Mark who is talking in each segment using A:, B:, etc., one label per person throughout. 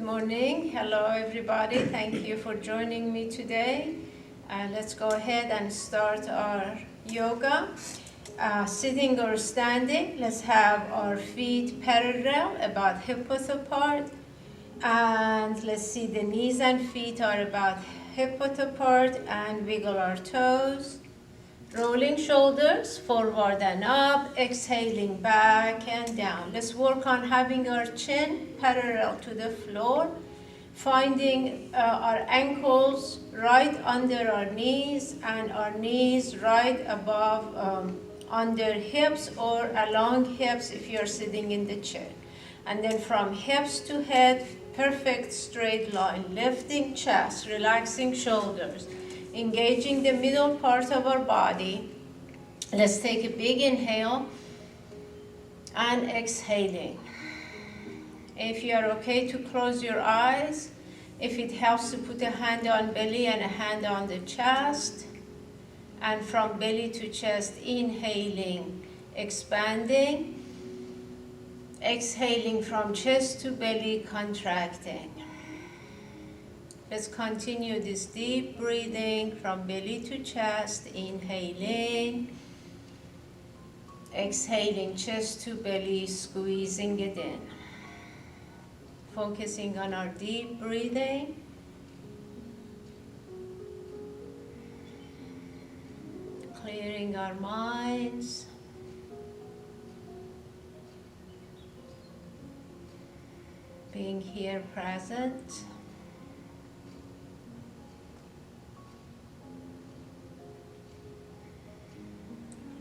A: morning. Hello, everybody. Thank you for joining me today. Let's go ahead and start our yoga. Sitting or standing, let's have our feet parallel, about hip-width apart. And let's see, the knees and feet are about hip-width apart, and wiggle our toes. Rolling shoulders forward and up, exhaling back and down. Let's work on having our chin parallel to the floor, finding our ankles right under our knees and our knees right above under hips or along hips if you're sitting in the chair. And then from hips to head, perfect straight line, lifting chest, relaxing shoulders, engaging the middle part of our body. Let's take a big inhale and exhaling. If you are okay to close your eyes, if it helps to put a hand on belly and a hand on the chest, and from belly to chest, inhaling, expanding, exhaling from chest to belly, contracting. Let's continue this deep breathing from belly to chest, inhaling, exhaling, chest to belly, squeezing it in. Focusing on our deep breathing. Clearing our minds. Being here present.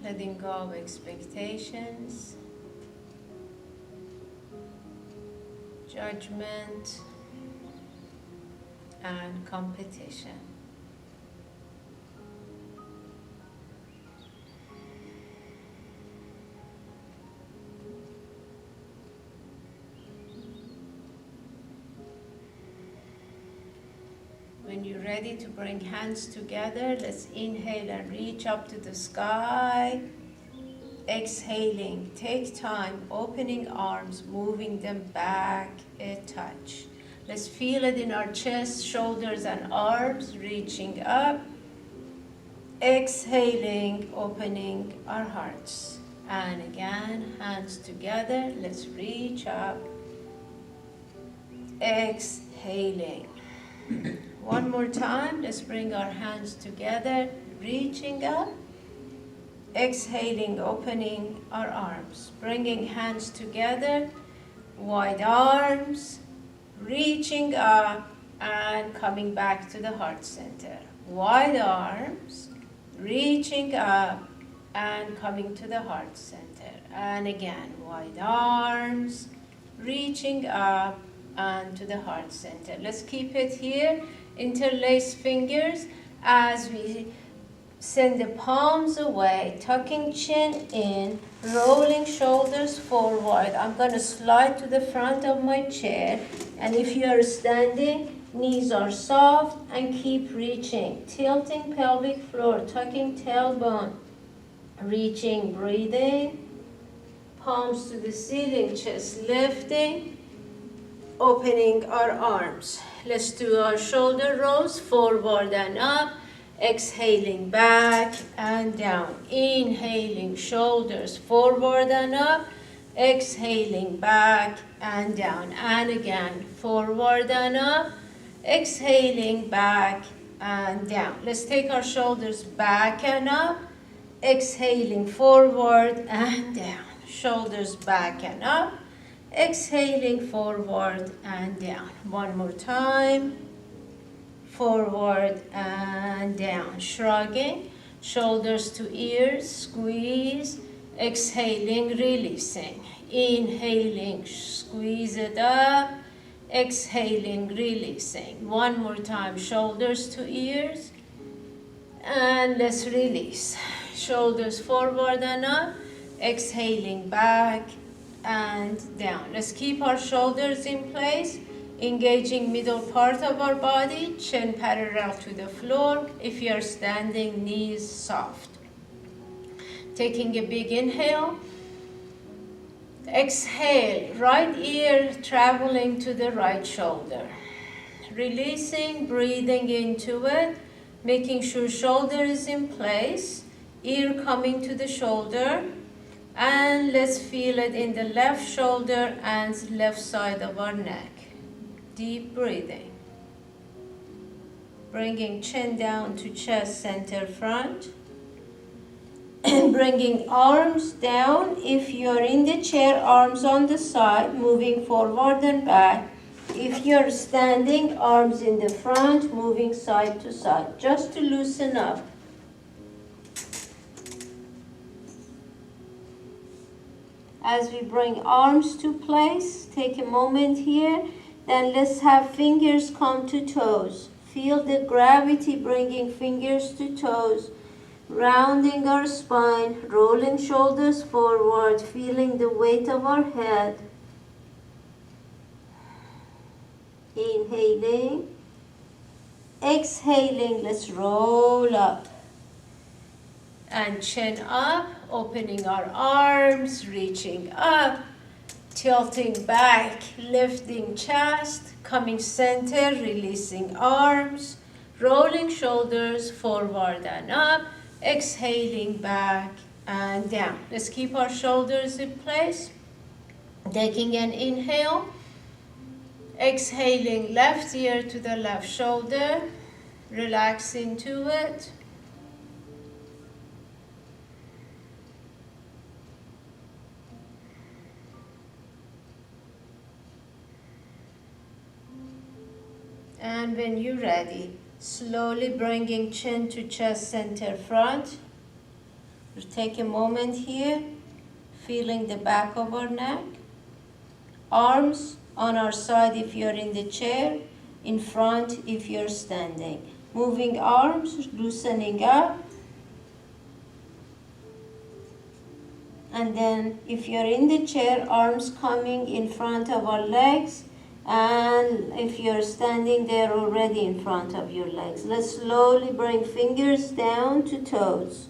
A: Letting go of expectations, judgment, and competition. When you're ready to bring hands together, let's inhale and reach up to the sky. Exhaling, take time, opening arms, moving them back a touch. Let's feel it in our chest, shoulders, and arms, reaching up. Exhaling, opening our hearts. And again, hands together, let's reach up. Exhaling. One more time, let's bring our hands together, reaching up. Exhaling, opening our arms. Bringing hands together, wide arms, reaching up and coming back to the heart center. Wide arms, reaching up and coming to the heart center. And again, wide arms, reaching up and to the heart center. Let's keep it here. Interlace fingers as we send the palms away, tucking chin in, rolling shoulders forward. I'm going to slide to the front of my chair, and if you are standing, knees are soft and keep reaching. Tilting pelvic floor, tucking tailbone, reaching, breathing, palms to the ceiling, chest lifting, opening our arms. Let's do our shoulder rolls forward and up. Exhaling back and down. Inhaling shoulders forward and up. Exhaling back and down. And again, forward and up. Exhaling back and down. Let's take our shoulders back and up. Exhaling forward and down. Shoulders back and up. Exhaling forward and down. One more time. Forward and down. Shrugging. Shoulders to ears. Squeeze. Exhaling, releasing. Inhaling, squeeze it up. Exhaling, releasing. One more time. Shoulders to ears. And let's release. Shoulders forward and up. Exhaling back and down. Let's keep our shoulders in place, engaging middle part of our body, chin parallel to the floor. If you're standing, knees soft. Taking a big inhale Exhale, right ear traveling to the right shoulder. Releasing, breathing into it, making sure shoulder is in place, ear coming to the shoulder, and let's feel it in the left shoulder and left side of our neck. Deep breathing. Bringing chin down to chest center front. Bringing arms down. If you're in the chair, arms on the side, moving forward and back. If you're standing, arms in the front, moving side to side, just to loosen up. As we bring arms to place, take a moment here, then let's have fingers come to toes. Feel the gravity bringing fingers to toes, rounding our spine, rolling shoulders forward, feeling the weight of our head. Inhaling, exhaling, let's roll up. And chin up, opening our arms, reaching up, tilting back, lifting chest, coming center, releasing arms, rolling shoulders forward and up, exhaling back and down. Let's keep our shoulders in place. Taking an inhale, exhaling left ear to the left shoulder, relax into it. And when you're ready, slowly bringing chin to chest center front. We'll take a moment here, feeling the back of our neck. Arms on our side if you're in the chair, in front if you're standing. Moving arms, loosening up. And then if you're in the chair, arms coming in front of our legs. And if you're standing, they're already in front of your legs. Let's slowly bring fingers down to toes.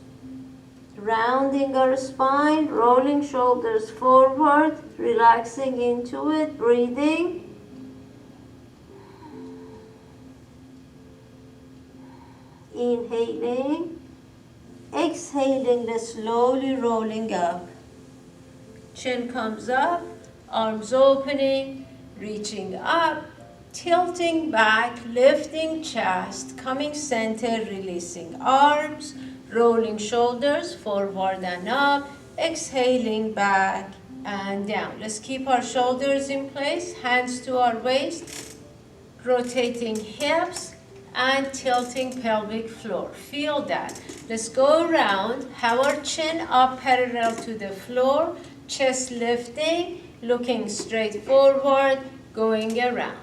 A: Rounding our spine, rolling shoulders forward, relaxing into it, breathing. Inhaling, exhaling, let's slowly rolling up. Chin comes up, arms opening, reaching up, tilting back, lifting chest, coming center, releasing arms, rolling shoulders forward and up, exhaling back and down. Let's keep our shoulders in place, hands to our waist, rotating hips and tilting pelvic floor. Feel that. Let's go around, have our chin up parallel to the floor, chest lifting, looking straight forward, going around.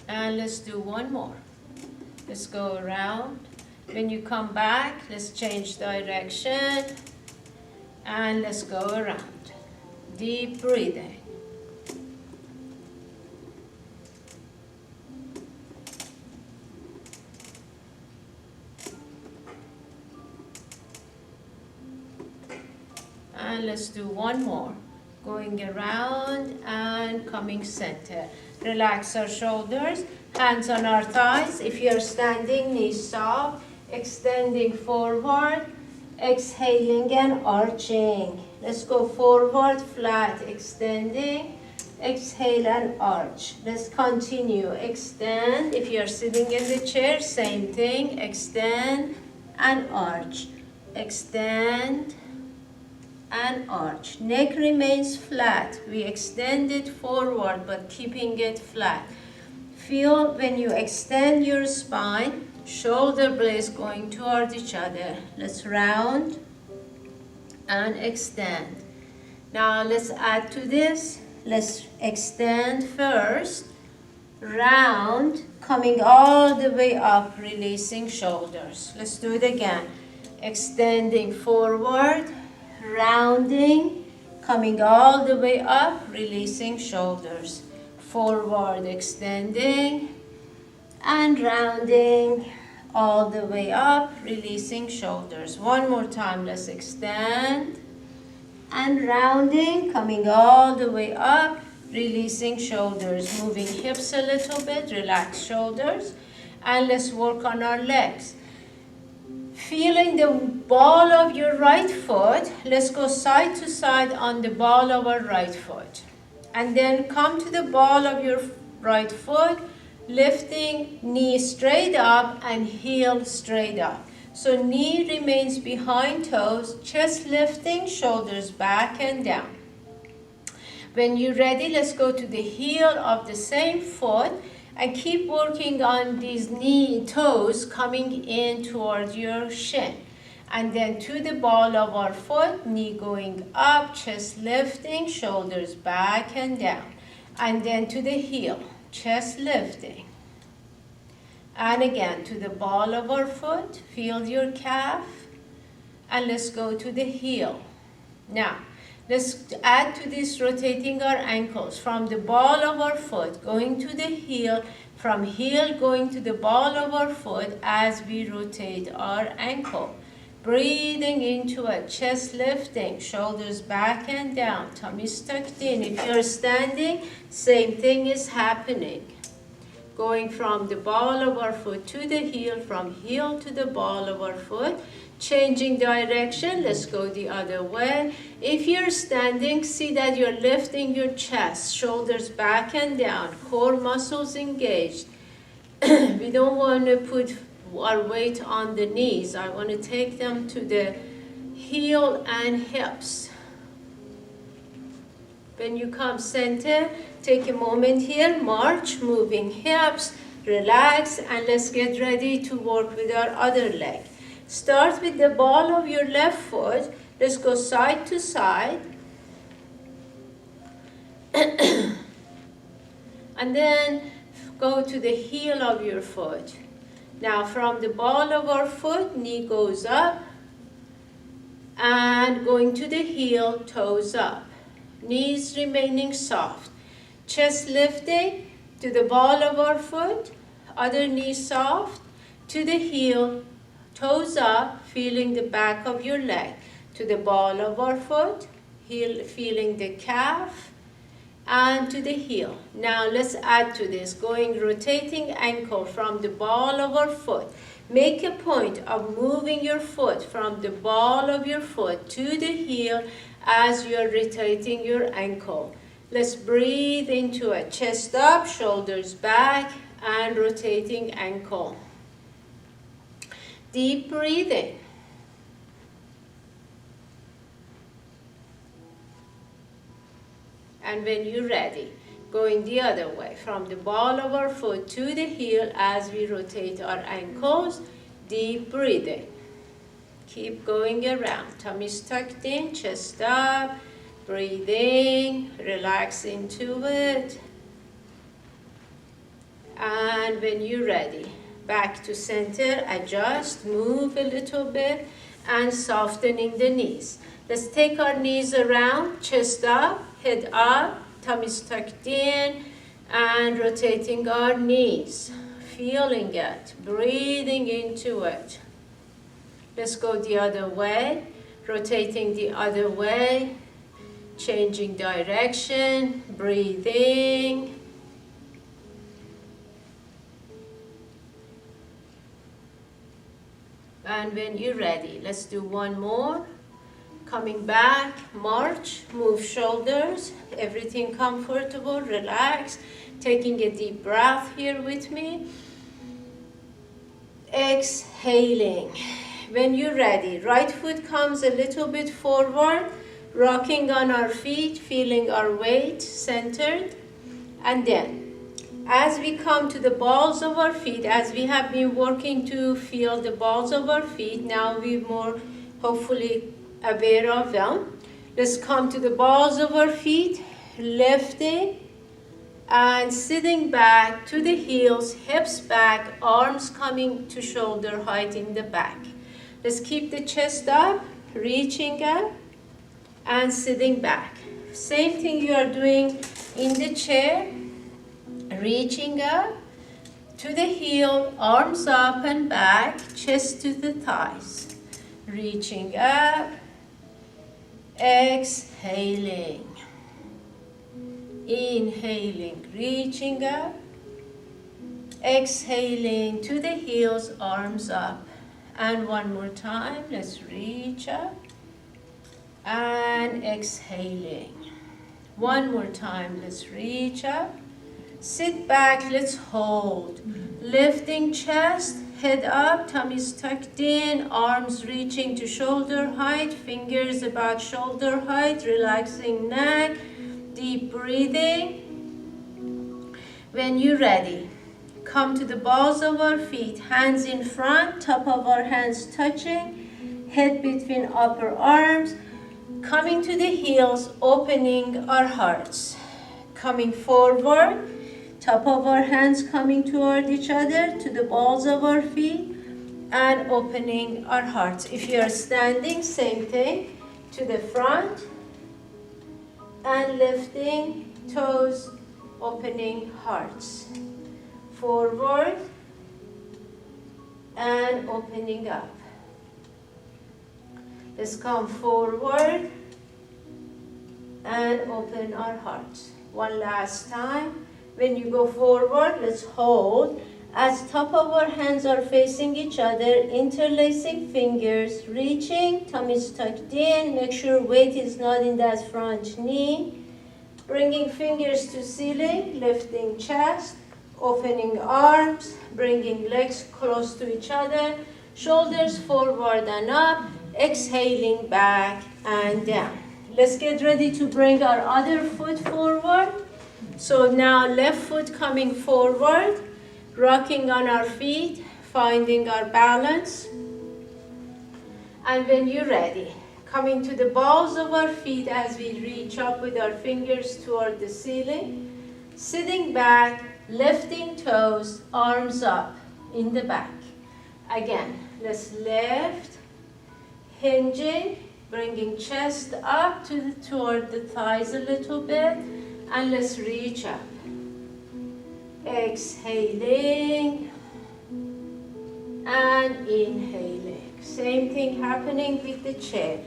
A: And let's do one more. Let's go around. When you come back, let's change direction. And let's go around. Deep breathing. And let's do one more. Going around and coming center. Relax our shoulders, hands on our thighs. If you're standing, knees soft, extending forward, exhaling and arching. Let's go forward, flat, extending, exhale and arch. Let's continue, extend. If you're sitting in the chair, same thing, extend and arch. Extend and arch. Neck remains flat. We extend it forward but keeping it flat. Feel when you extend your spine, shoulder blades going toward each other. Let's round and extend. Now let's add to this. Let's extend first, round, coming all the way up, releasing shoulders. Let's do it again. Extending forward, rounding, coming all the way up, releasing shoulders. Forward, extending, and rounding all the way up, releasing shoulders. One more time, let's extend and rounding, coming all the way up, releasing shoulders, moving hips a little bit, relax shoulders, and let's work on our legs. Feeling the ball of your right foot, let's go side to side on the ball of our right foot. And then come to the ball of your right foot, lifting knee straight up and heel straight up. So knee remains behind toes, chest lifting, shoulders back and down. When you're ready, let's go to the heel of the same foot and keep working on these knee toes coming in towards your shin. And then to the ball of our foot, knee going up, chest lifting, shoulders back and down. And then to the heel, chest lifting. And again to the ball of our foot, feel your calf. And let's go to the heel. Now, let's add to this rotating our ankles from the ball of our foot, going to the heel, from heel going to the ball of our foot as we rotate our ankle. Breathing into a chest lifting, shoulders back and down, tummy tucked in. If you're standing, same thing is happening. Going from the ball of our foot to the heel, from heel to the ball of our foot. Changing direction, let's go the other way. If you're standing, see that you're lifting your chest, shoulders back and down, core muscles engaged. We don't want to put our weight on the knees. I want to take them to the heel and hips. When you come center, take a moment here, march, moving hips, relax, and let's get ready to work with our other leg. Start with the ball of your left foot. Let's go side to side. And then go to the heel of your foot. Now from the ball of our foot, knee goes up. And going to the heel, toes up. Knees remaining soft. Chest lifting to the ball of our foot. Other knee soft. To the heel. Toes up, feeling the back of your leg. To the ball of our foot, heel, feeling the calf, and to the heel. Now let's add to this, rotating ankle from the ball of our foot. Make a point of moving your foot from the ball of your foot to the heel as you're rotating your ankle. Let's breathe into a chest up, shoulders back, and rotating ankle. Deep breathing. And when you're ready, going the other way, from the ball of our foot to the heel as we rotate our ankles, deep breathing. Keep going around, tummy tucked in, chest up, breathing, relax into it. And when you're ready, back to center, adjust, move a little bit, and softening the knees. Let's take our knees around, chest up, head up, tummy tucked in, and rotating our knees. Feeling it, breathing into it. Let's go the other way, rotating the other way, changing direction, breathing. And when you're ready, let's do one more. Coming back, march, move shoulders, everything comfortable, relax. Taking a deep breath here with me. Exhaling. When you're ready, right foot comes a little bit forward, rocking on our feet, feeling our weight centered. And then, as we come to the balls of our feet, as we have been working to feel the balls of our feet, now we're more hopefully aware of them. Let's come to the balls of our feet, lifting and sitting back to the heels, hips back, arms coming to shoulder height in the back. Let's keep the chest up, reaching up and sitting back. Same thing you are doing in the chair. Reaching up, to the heel, arms up and back, chest to the thighs. Reaching up, exhaling. Inhaling, reaching up. Exhaling to the heels, arms up. And one more time, let's reach up. And exhaling. One more time, let's reach up. Sit back, let's hold. Lifting chest, head up, tummies tucked in, arms reaching to shoulder height, fingers about shoulder height, relaxing neck, deep breathing. When you're ready, come to the balls of our feet, hands in front, top of our hands touching, head between upper arms, coming to the heels, opening our hearts. Coming forward, top of our hands coming toward each other, to the balls of our feet, and opening our hearts. If you are standing, same thing, to the front, and lifting toes, opening hearts. Forward, and opening up. Let's come forward, and open our hearts. One last time. When you go forward, let's hold. As top of our hands are facing each other, interlacing fingers, reaching, tummies tucked in. Make sure weight is not in that front knee. Bringing fingers to ceiling, lifting chest, opening arms, bringing legs close to each other, shoulders forward and up, exhaling back and down. Let's get ready to bring our other foot forward. So now left foot coming forward, rocking on our feet, finding our balance. And when you're ready, coming to the balls of our feet as we reach up with our fingers toward the ceiling, sitting back, lifting toes, arms up in the back. Again, let's lift, hinging, bringing chest up toward the thighs a little bit. And let's reach up. Exhaling and inhaling. Same thing happening with the chair.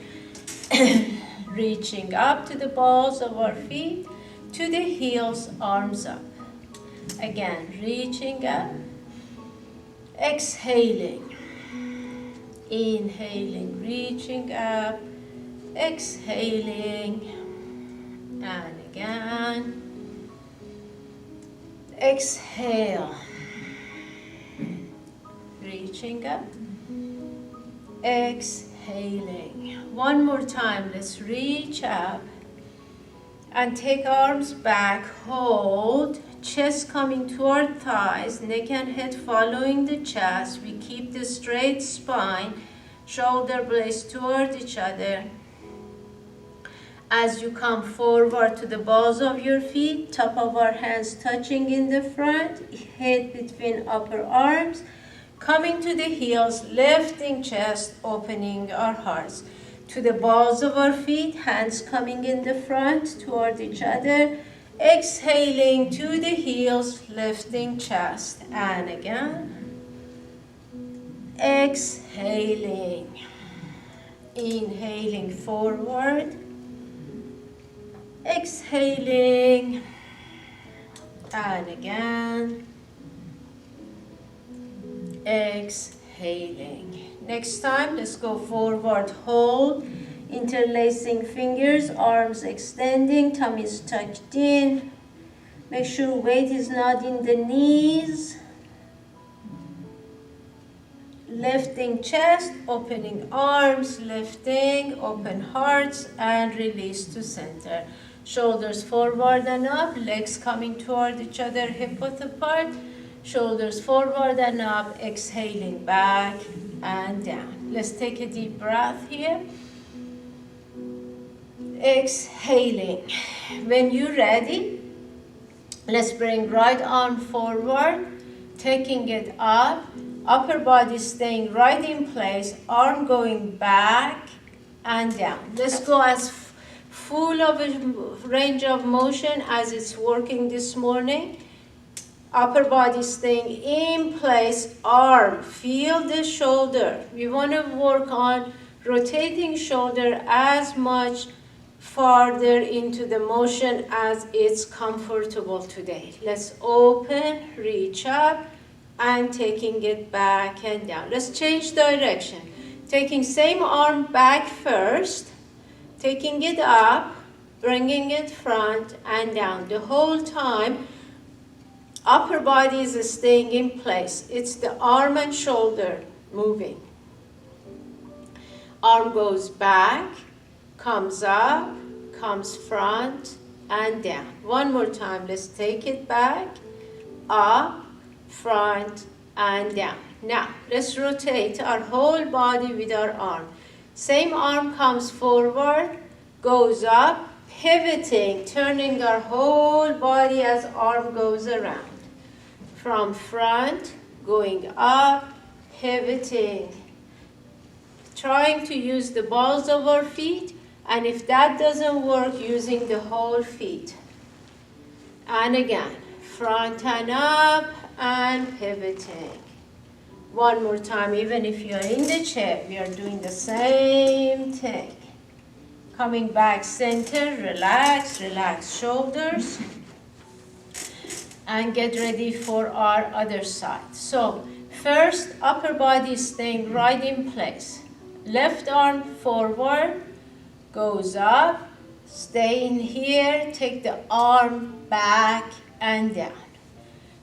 A: Reaching up to the balls of our feet, to the heels, arms up. Again, reaching up. Exhaling. Inhaling, reaching up. Exhaling. And again, exhale, reaching up, exhaling. One more time, let's reach up and take arms back, hold, chest coming toward thighs, neck and head following the chest. We keep the straight spine, shoulder blades toward each other. As you come forward to the balls of your feet, top of our hands touching in the front, head between upper arms, coming to the heels, lifting chest, opening our hearts. To the balls of our feet, hands coming in the front toward each other, exhaling to the heels, lifting chest. And again, exhaling, inhaling forward, exhaling, and again, exhaling. Next time, let's go forward, hold, interlacing fingers, arms extending, tummies tucked in. Make sure weight is not in the knees. Lifting chest, opening arms, lifting, open hearts, and release to center. Shoulders forward and up, legs coming toward each other, hip width apart. Shoulders forward and up, exhaling back and down. Let's take a deep breath here. Exhaling. When you're ready, let's bring right arm forward, taking it up, upper body staying right in place, arm going back and down. Let's go as full of a range of motion as it's working this morning. Upper body staying in place, arm, feel the shoulder. We want to work on rotating shoulder as much farther into the motion as it's comfortable today. Let's open, reach up, and taking it back and down. Let's change direction. Taking same arm back first, taking it up, bringing it front and down. The whole time, upper body is staying in place. It's the arm and shoulder moving. Arm goes back, comes up, comes front and down. One more time. Let's take it back, up, front and down. Now, let's rotate our whole body with our arm. Same arm comes forward, goes up, pivoting, turning our whole body as arm goes around. From front, going up, pivoting. Trying to use the balls of our feet, and if that doesn't work, using the whole feet. And again, front and up and pivoting. One more time, even if you're in the chair, we are doing the same thing. Coming back center, relax, relax shoulders. And get ready for our other side. So, first, upper body staying right in place. Left arm forward, goes up, stay in here, take the arm back and down.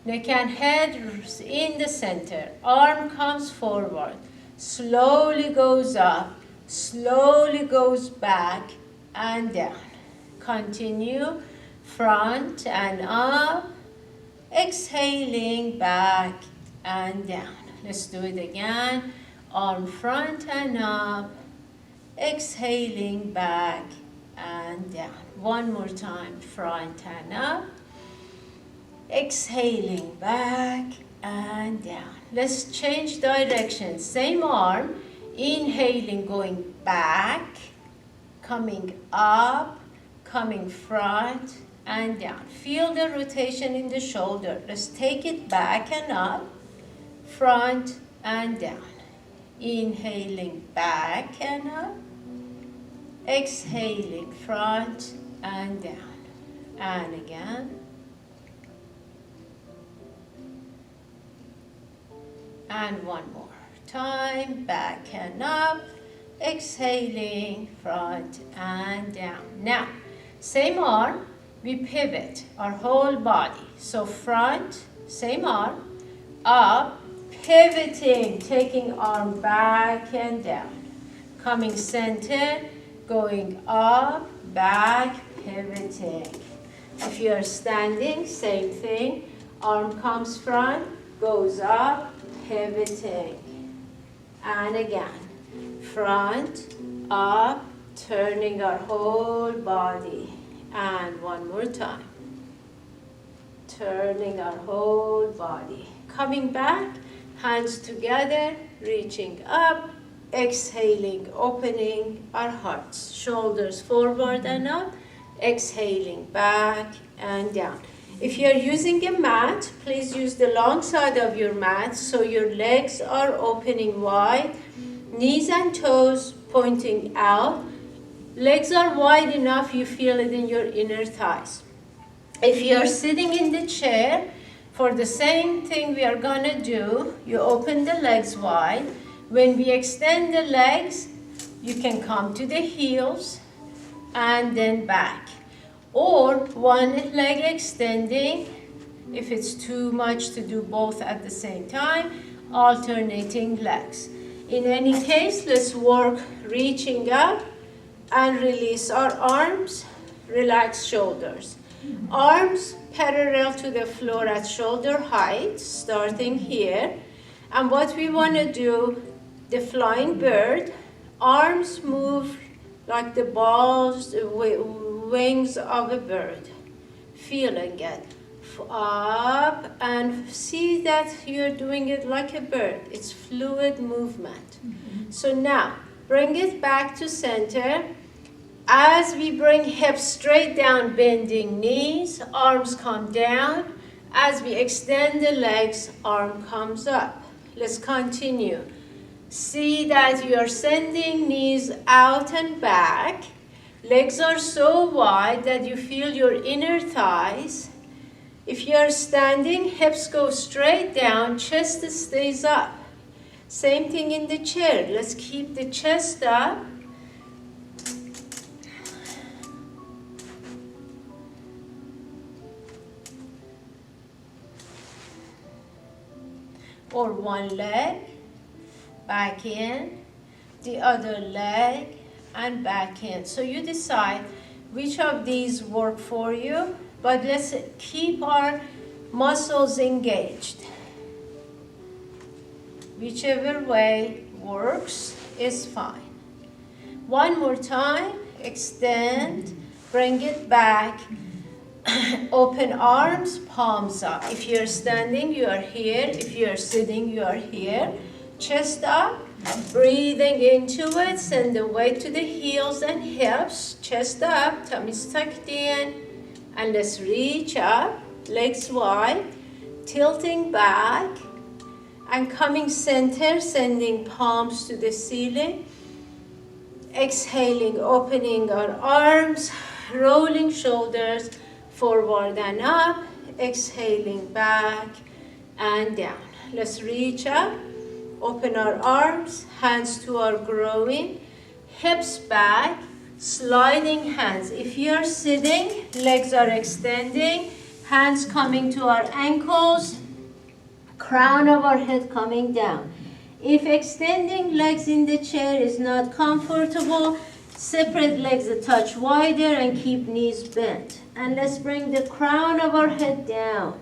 A: Neck and head in the center. Arm comes forward, slowly goes up, slowly goes back and down. Continue, front and up, exhaling back and down. Let's do it again. Arm front and up, exhaling back and down. One more time, front and up, exhaling back and down. Let's change direction. Same arm, inhaling, going back, coming up, coming front and down. Feel the rotation in the shoulder. Let's take it back and up, front and down. Inhaling back and up, exhaling front and down. And again. And one more time, back and up, exhaling front and down. Now, same arm, we pivot our whole body. So front, same arm, up, pivoting, taking arm back and down. Coming center, going up, back, pivoting. If you are standing, same thing. Arm comes front, goes up, pivoting. And again, front, up, turning our whole body. And one more time. Turning our whole body. Coming back, hands together, reaching up, exhaling, opening our hearts. Shoulders forward and up, exhaling back and down. If you are using a mat, please use the long side of your mat so your legs are opening wide, knees and toes pointing out. Legs are wide enough, you feel it in your inner thighs. If you are sitting in the chair, for the same thing we are gonna do, you open the legs wide. When we extend the legs, you can come to the heels and then back. Or one leg extending, if it's too much to do both at the same time, alternating legs. In any case, let's work reaching up and release our arms, relax shoulders. Arms parallel to the floor at shoulder height, starting here. And what we want to do, the flying bird, arms move like the balls, wings of a bird. Feeling it. Up and see that you're doing it like a bird. It's fluid movement. So now, bring it back to center. As we bring hips straight down, bending knees, arms come down, As we extend the legs, arm comes up. Let's continue. See that you are sending knees out and back. Legs are so wide that you feel your inner thighs. If you are standing, hips go straight down, chest stays up. Same thing in the chair. Let's keep the chest up. Or one leg, back in, the other leg, and back in. So you decide which of these work for you, but let's keep our muscles engaged. Whichever way works is fine. One more time, extend, bring it back. Open arms, palms up. If you're standing, you are here. If you're sitting, you are here. Chest up, breathing into it. Send the weight to the heels and hips. Chest up, tummy's tucked in. And let's reach up, legs wide, tilting back, and coming center, sending palms to the ceiling. Exhaling, opening our arms, rolling shoulders, forward and up, exhaling back and down. Let's reach up, open our arms, hands to our groin, hips back, sliding hands. If you are sitting, legs are extending, hands coming to our ankles, crown of our head coming down. If extending legs in the chair is not comfortable, separate legs a touch wider and keep knees bent. And let's bring the crown of our head down.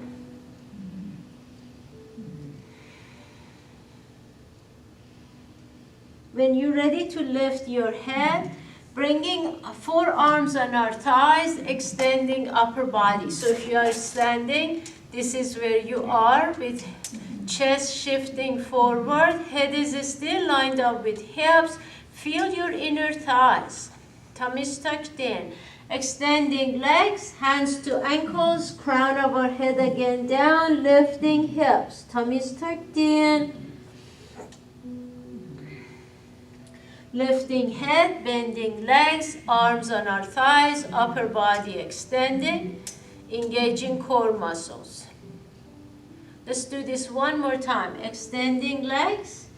A: When you're ready to lift your head, bringing forearms on our thighs, extending upper body. So if you are standing, this is where you are with chest shifting forward. Head is still lined up with hips. Feel your inner thighs. Tummy tucked in. Extending legs, hands to ankles, crown of our head again down, lifting hips. Tummy tucked in. Lifting head, bending legs, arms on our thighs, upper body extending, engaging core muscles. Let's do this one more time. Extending legs,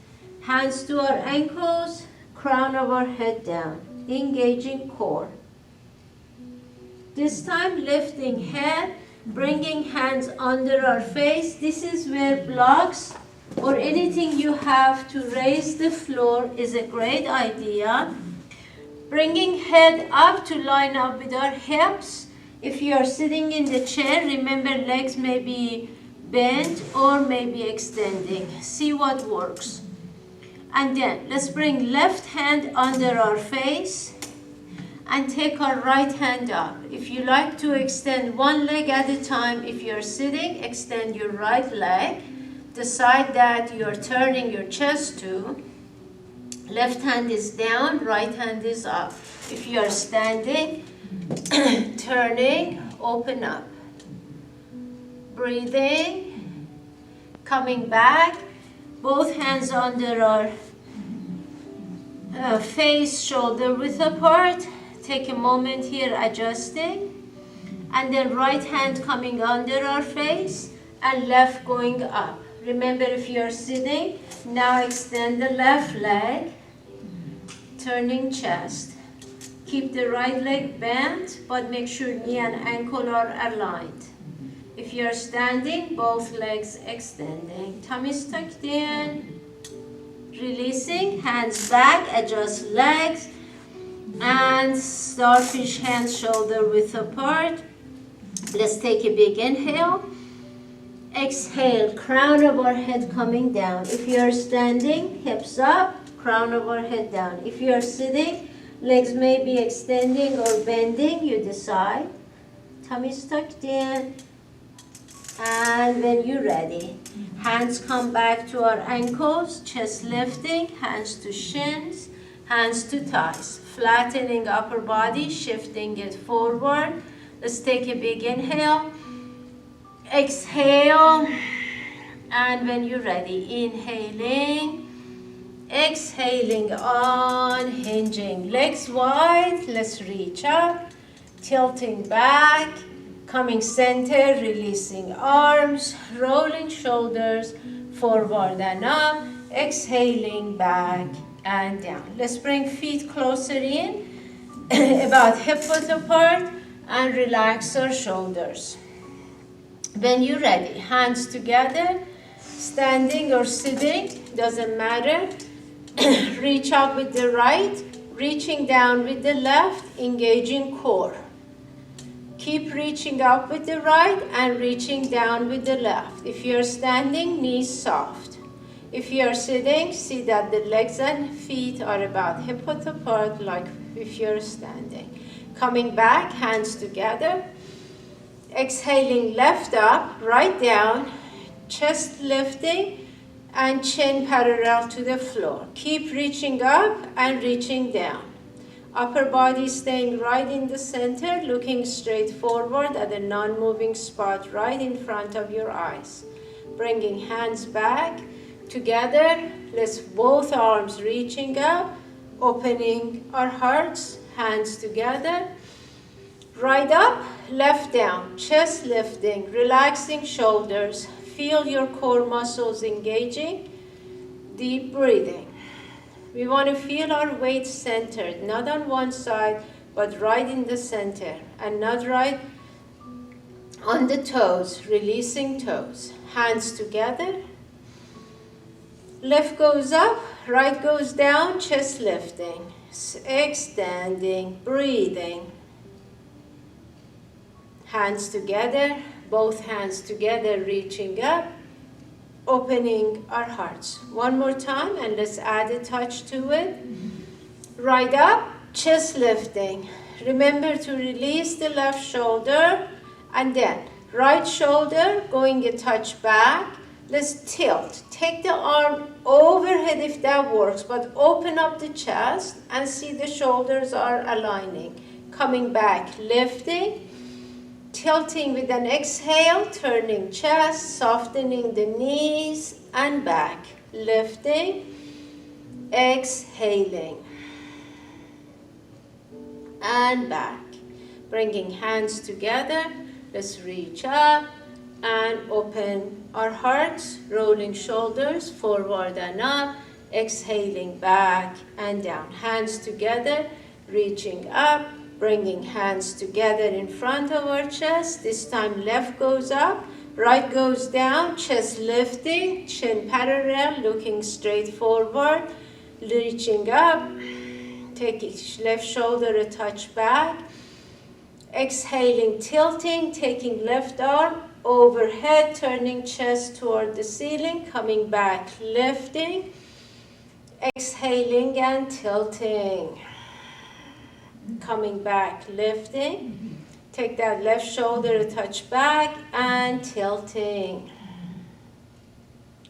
A: hands to our ankles, crown of our head down, engaging core. This time lifting head, bringing hands under our face. This is where blocks or anything you have to raise the floor is a great idea. Bringing head up to line up with our hips. If you are sitting in the chair, remember legs may be bent or maybe extending. See what works. And then let's bring left hand under our face and take our right hand up. If you like to extend one leg at a time, if you're sitting, extend your right leg. The side that you're turning your chest to. Left hand is down, right hand is up. If you're standing, turning, open up. Breathing, coming back, both hands under our face, shoulder width apart. Take a moment here adjusting. And then right hand coming under our face and left going up. Remember, if you're sitting, now extend the left leg, turning chest. Keep the right leg bent, but make sure knee and ankle are aligned. If you're standing, both legs extending. Tummy tucked in. Releasing, hands back, adjust legs, and starfish hands shoulder width apart. Let's take a big inhale. Exhale, crown of our head coming down. If you're standing, hips up, crown of our head down. If you're sitting, legs may be extending or bending, you decide. Tummy tucked in. And when you're ready, hands come back to our ankles, chest lifting, hands to shins, hands to thighs. Flattening upper body, shifting it forward. Let's take a big inhale. Exhale, and when you're ready, inhaling, exhaling, unhinging, legs wide, let's reach up, tilting back, coming center, releasing arms, rolling shoulders, forward and up, exhaling back and down. Let's bring feet closer in, about hip-width apart, and relax our shoulders. When you're ready, hands together, standing or sitting, doesn't matter. Reach up with the right, reaching down with the left, engaging core. Keep reaching up with the right and reaching down with the left. If you're standing, knees soft. If you're sitting, see that the legs and feet are about hip-width apart, like if you're standing. Coming back, hands together. Exhaling, left up, right down, chest lifting, and chin parallel to the floor. Keep reaching up and reaching down. Upper body staying right in the center, looking straight forward at a non-moving spot right in front of your eyes. Bringing hands back together. Let's both arms reaching up, opening our hearts, hands together. Right up, left down, chest lifting, relaxing shoulders. Feel your core muscles engaging. Deep breathing. We want to feel our weight centered, not on one side, but right in the center, and not right on the toes, releasing toes. Hands together. Left goes up, right goes down, chest lifting. Extending, breathing. Hands together, both hands together, reaching up, opening our hearts. One more time, and let's add a touch to it. Right up, chest lifting. Remember to release the left shoulder, and then right shoulder going a touch back. Let's tilt. Take the arm overhead if that works, but open up the chest and see the shoulders are aligning. Coming back, lifting. Tilting with an exhale, turning chest, softening the knees and back. Lifting, exhaling, and back. Bringing hands together, let's reach up and open our hearts, rolling shoulders forward and up, exhaling back and down. Hands together, reaching up, bringing hands together in front of our chest. This time left goes up, right goes down, chest lifting, chin parallel, looking straight forward, reaching up, taking left shoulder a touch back, exhaling, tilting, taking left arm overhead, turning chest toward the ceiling, coming back, lifting, exhaling and tilting. Coming back, lifting. Take that left shoulder a touch back and tilting.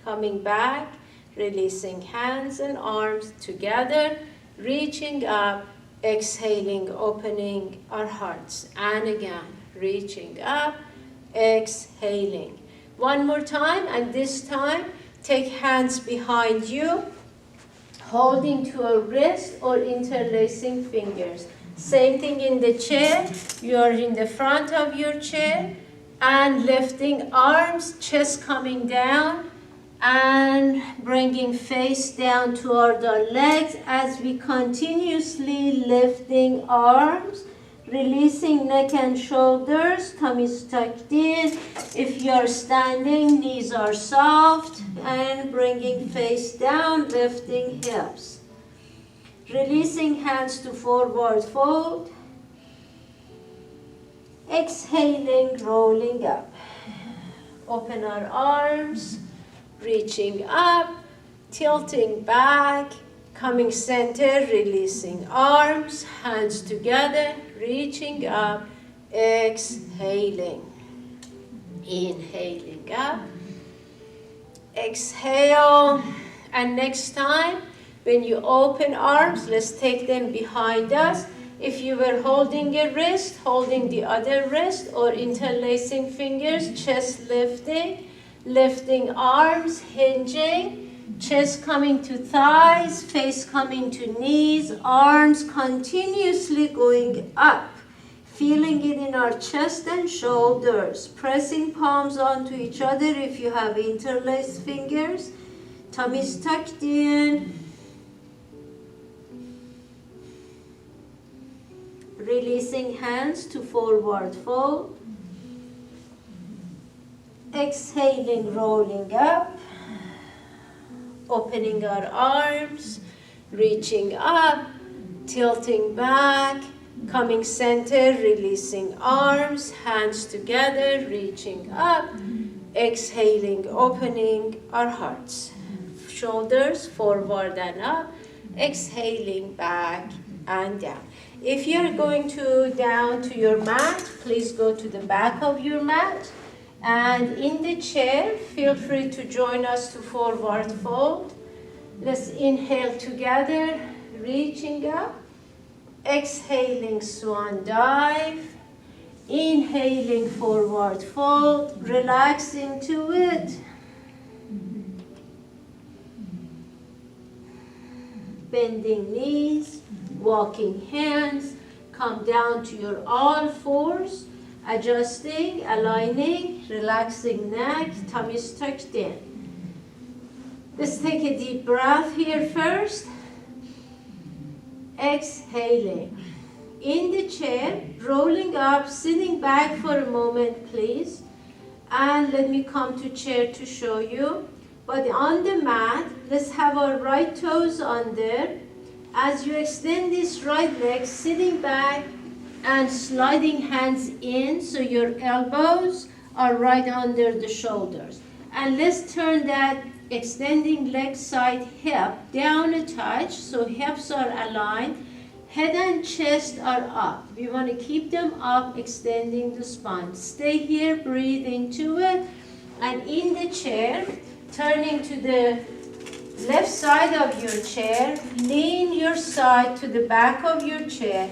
A: Coming back, releasing hands and arms together, reaching up, exhaling, opening our hearts. And again, reaching up, exhaling. One more time, and this time, take hands behind you, holding to a wrist or interlacing fingers. Same thing in the chair. You are in the front of your chair and lifting arms, chest coming down and bringing face down toward our legs as we continuously lifting arms, releasing neck and shoulders, tummy is tucked in. If you are standing, knees are soft and bringing face down, lifting hips. Releasing hands to forward fold. Exhaling, rolling up. Open our arms, reaching up, tilting back, coming center, releasing arms, hands together, reaching up, exhaling. Inhaling up, exhale, and next time, when you open arms, let's take them behind us If you were holding a wrist, holding the other wrist, or interlacing fingers, chest lifting, lifting arms, hinging, chest coming to thighs, face coming to knees, arms continuously going up. Feeling it in our chest and shoulders, pressing palms onto each other if you have interlaced fingers, tummies tucked in, releasing hands to forward fold, exhaling, rolling up, opening our arms, reaching up, tilting back, coming center, releasing arms, hands together, reaching up, exhaling, opening our hearts. Shoulders forward and up, exhaling back and down. If you're going down to your mat, please go to the back of your mat. And in the chair, feel free to join us to forward fold. Let's inhale together, reaching up. Exhaling, swan dive. Inhaling, forward fold. Relax into it. Bending knees, walking hands. Come down to your all fours. Adjusting, aligning, relaxing neck, tummy tucked in. Let's take a deep breath here first. Exhaling. In the chair, rolling up, sitting back for a moment, please. And let me come to chair to show you. But on the mat, let's have our right toes under. As you extend this right leg, sitting back and sliding hands in so your elbows are right under the shoulders. And let's turn that extending leg side hip down a touch so hips are aligned. Head and chest are up. We want to keep them up, extending the spine. Stay here, breathe into it. And in the chair, turning to the left side of your chair, lean your side to the back of your chair.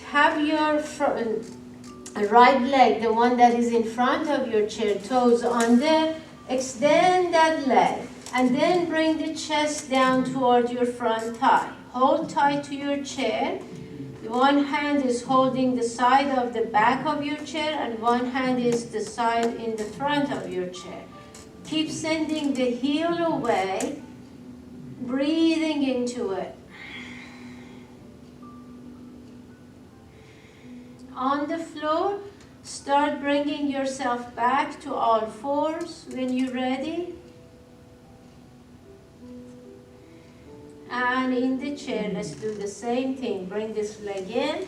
A: Have your right leg, the one that is in front of your chair, toes under. Extend that leg. And then bring the chest down toward your front thigh. Hold tight to your chair. One hand is holding the side of the back of your chair, and one hand is the side in the front of your chair. Keep sending the heel away, breathing into it. On the floor, start bringing yourself back to all fours when you're ready. And in the chair, let's do the same thing. Bring this leg in,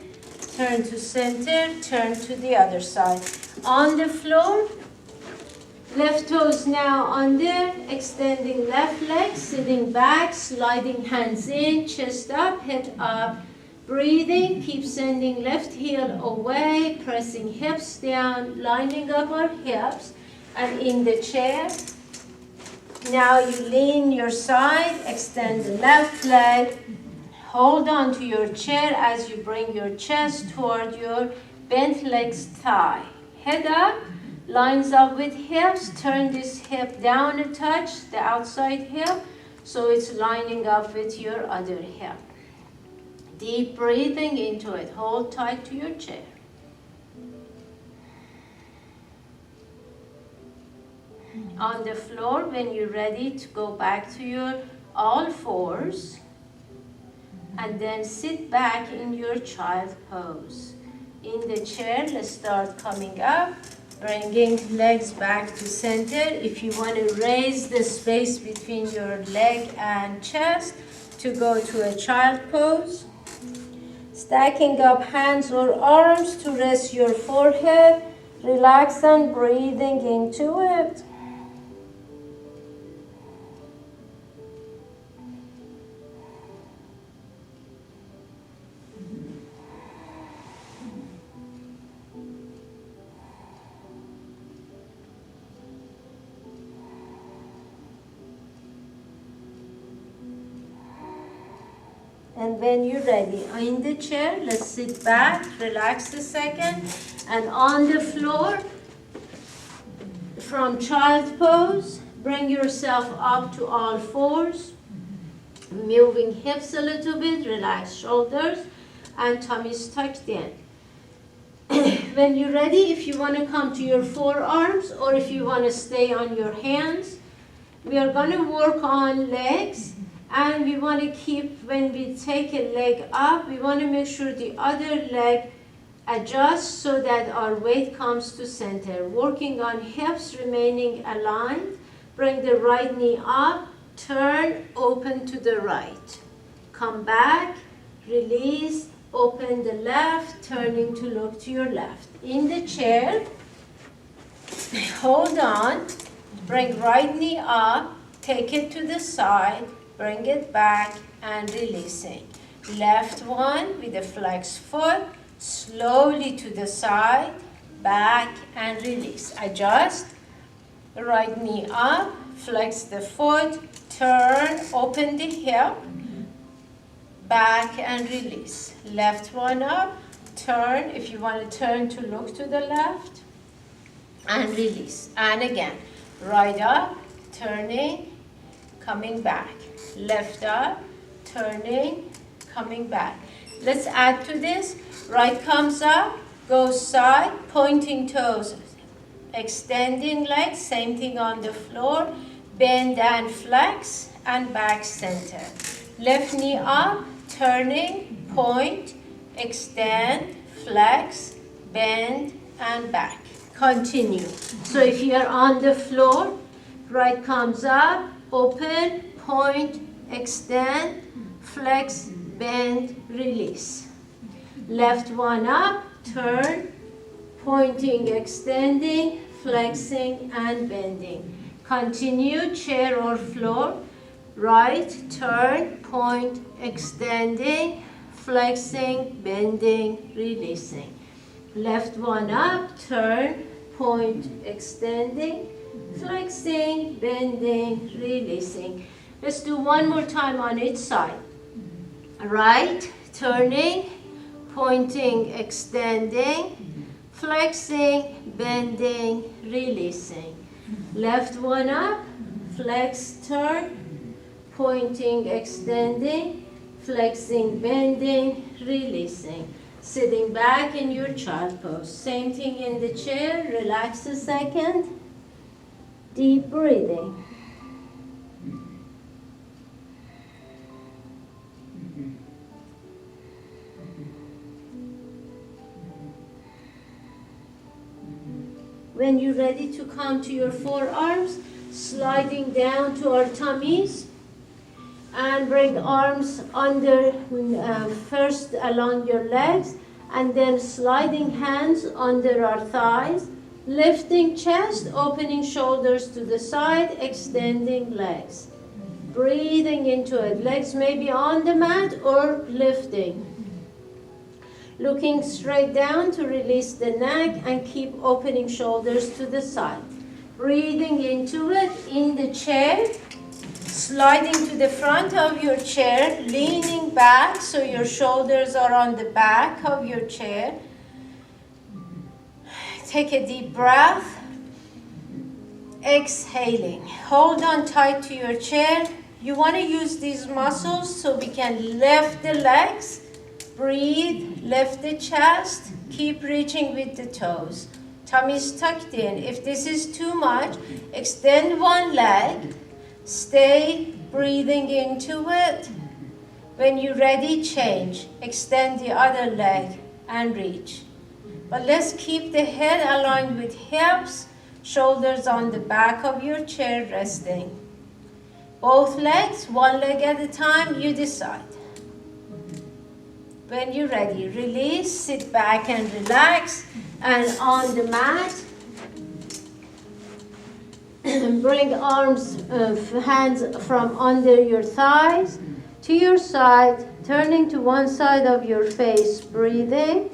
A: turn to center, turn to the other side. On the floor, left toes now under, extending left leg, sitting back, sliding hands in, chest up, head up. Breathing, keep sending left heel away, pressing hips down, lining up our hips. And in the chair, now you lean your side, extend the left leg, hold on to your chair as you bring your chest toward your bent legs thigh. Head up, lines up with hips, turn this hip down a touch, the outside hip, so it's lining up with your other hip. Deep breathing into it, hold tight to your chair. On the floor, when you're ready to go back to your all fours, and then sit back in your child pose. In the chair, let's start coming up, bringing legs back to center. If you want to raise the space between your leg and chest to go to a child pose. Stacking up hands or arms to rest your forehead. Relax and breathing into it. And when you're ready, in the chair, let's sit back, relax a second, and on the floor, from child pose, bring yourself up to all fours, moving hips a little bit, relax shoulders, and tummies tucked in. When you're ready, if you want to come to your forearms or if you want to stay on your hands, we are going to work on legs, and we want to keep, when we take a leg up, we want to make sure the other leg adjusts so that our weight comes to center. Working on hips remaining aligned. Bring the right knee up, turn, open to the right. Come back, release, open the left, turning to look to your left. In the chair, hold on, bring right knee up, take it to the side, bring it back, and releasing. Left one with a flexed foot, slowly to the side, back, and release. Adjust, right knee up, flex the foot, turn, open the hip, back, and release. Left one up, turn, if you want to turn to look to the left, and release. And again, right up, turning, coming back. Left up, turning, coming back. Let's add to this. Right comes up, goes side, pointing toes, extending legs, same thing on the floor, bend and flex, and back center. Left knee up, turning, point, extend, flex, bend, and back. Continue. So if you are on the floor, right comes up, open, point, extend, flex, bend, release. Left one up, turn, pointing, extending, flexing, and bending. Continue, chair or floor. Right, turn, point, extending, flexing, bending, releasing. Left one up, turn, point, extending, flexing, bending, releasing. Let's do one more time on each side. Right, turning, pointing, extending, flexing, bending, releasing. Left one up, flex, turn, pointing, extending, flexing, bending, releasing. Sitting back in your child pose. Same thing in the chair. Relax a second. Deep breathing. When you're ready to come to your forearms, sliding down to our tummies, and bring arms under, first along your legs, and then sliding hands under our thighs, lifting chest, opening shoulders to the side, extending legs. Breathing into it. Legs may be on the mat or lifting. Looking straight down to release the neck and keep opening shoulders to the side. Breathing into it in the chair. Sliding to the front of your chair, leaning back so your shoulders are on the back of your chair. Take a deep breath. Exhaling. Hold on tight to your chair. You want to use these muscles so we can lift the legs. Breathe, lift the chest. Keep reaching with the toes. Tummy's tucked in. If this is too much, extend one leg. Stay breathing into it. When you're ready, change. Extend the other leg and reach. But let's keep the head aligned with hips, shoulders on the back of your chair, resting. Both legs, one leg at a time, you decide. When you're ready, release, sit back and relax. And on the mat, bring arms, hands from under your thighs to your side, turning to one side of your face, breathing.